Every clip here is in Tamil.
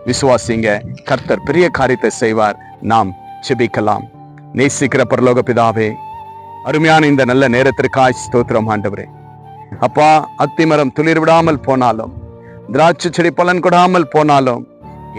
விசுவாசிங்க, கர்த்தர் பெரிய காரியத்தை செய்வார். நாம் ஜெபிக்கலாம். நேசிக்கிற பரலோக பிதாவே, அருமையான இந்த நல்ல நேரத்திற்காய் ஸ்தோத்திரம் ஆண்டவரே. அப்பா, அத்திமரம் துளிர் விடாமல் போனாலும், திராட்சை செடி பலன் கொடாமல் போனாலும்,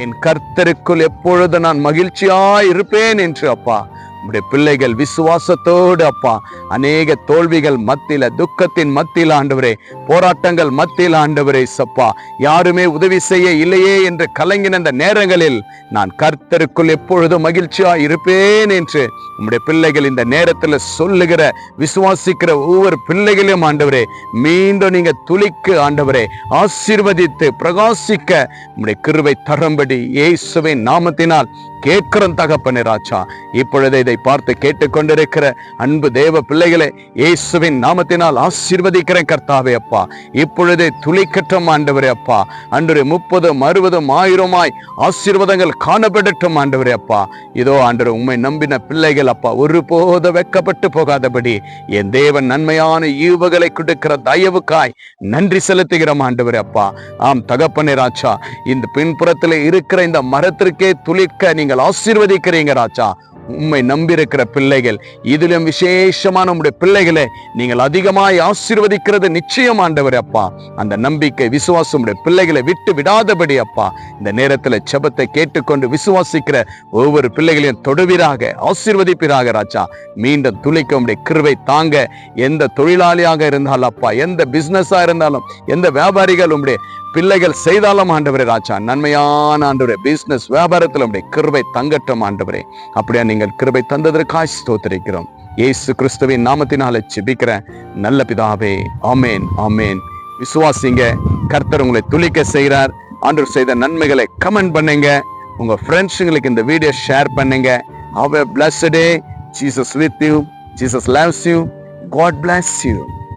என் கர்த்தருக்குள் எப்பொழுது நான் மகிழ்ச்சியாய் இருப்பேன் என்று அப்பா உம்முடைய பிள்ளைகள் விசுவாசத்தோடு அப்பா அநேக தோல்விகள் மத்தியில, துக்கத்தின் மத்தியில் ஆண்டவரே, போராட்டங்கள் மத்தியில் ஆண்டவரே சப்பா, யாருமே உதவி செய்ய இல்லையே என்று கலங்கின அந்த நேரங்களில் நான் கர்த்தருக்குள் எப்பொழுதும் மகிழ்ச்சியா இருப்பேன் என்று உம்முடைய பிள்ளைகள் இந்த நேரத்தில் சொல்லுகிற, விசுவாசிக்கிற ஒவ்வொரு பிள்ளைகளையும் ஆண்டவரே மீண்டும் நீங்க துளிக்கு ஆண்டவரே ஆசீர்வதித்து பிரகாசிக்க உம்முடைய கிருபை தரும்படி இயேசுவின் நாமத்தினால் கேட்கிறோம் தகப்பனே ராஜா. இப்பொழுது இதை பார்த்து கேட்டுக்கொண்டிருக்கிற அன்பு தேவ பிள்ளைகளே, இயேசுவின் நாமத்தினால் ஆசீர்வதிக்கிறேன் கர்த்தாவே அப்பா. இப்பொழுதே துளிக்கட்டும் ஆண்டவரே அப்பா. அன்று 30, 60, 1000 ஆசீர்வாதங்கள் காணப்படட்டும் ஆண்டவரே அப்பா. இதோ ஆண்டவர் உம்மை நம்பின பிள்ளைகள் அப்பா ஒருபோது வெட்கப்பட்டு போகாதபடி என் தேவன் நன்மையான ஈவுகளை கொடுக்கிற தயவுக்காய் நன்றி செலுத்துகிறோம் ஆண்டவரே அப்பா. ஆம் தகப்பனே ராஜா, இந்த பின்புறத்தில் இருக்கிற இந்த மரத்திற்கே துளிக்க நீங்கள் ஆசீர்வதிக்கிறீங்க ராஜா. உம்மை நம்பியிருக்கிற பிள்ளைகள், இதிலும் விசேஷமான உம்முடைய பிள்ளைகளை நீங்கள் அதிகமாய் ஆசீர்வதிக்கிறது நிச்சயம் ஆண்டவரே அப்பா. அந்த நம்பிக்கை, விசுவாசம் உடைய பிள்ளைகளை விட்டு விடாதபடி அப்பா இந்த நேரத்தில் செபத்தை கேட்டுக்கொண்டு விசுவாசிக்கிற ஒவ்வொரு பிள்ளைகளையும் தொடுவீராக, ஆசீர்வதிப்பீராக ராஜா. மீண்டும் துளிக்க உடைய கிருபை தாங்க. எந்த தொழிலாளியாக இருந்தாலும் அப்பா, எந்த பிசினஸா இருந்தாலும், எந்த வியாபாரிகள் உடைய பிள்ளைகள் செய்தாலும் ஆண்டவரே ராஜா, நன்மையான ஆண்டவரே பிசினஸ் வியாபாரத்தில் உடைய கிருபை தங்கட்டும் ஆண்டவரே. அப்படியா நீங்கள் கிருபை தந்ததற்காய் ஸ்தோத்திரிக்கிறோம். இயேசு கிறிஸ்துவின் நாமத்தினால ஜெபிக்கிறேன் நல்ல பிதாவே, ஆமேன் ஆமேன். விசுவாசிங்க, கர்த்தர் உங்களை துளிக்க செய்கிறார். ஆண்டவர் செய்த நன்மைகளை கமெண்ட் பண்ணுங்க. உங்க ஃப்ரெண்ட்ஸுங்களுக்கு இந்த வீடியோ ஷேர் பண்ணுங்க. Have a blessed day. Jesus with you. Jesus loves you. God bless you.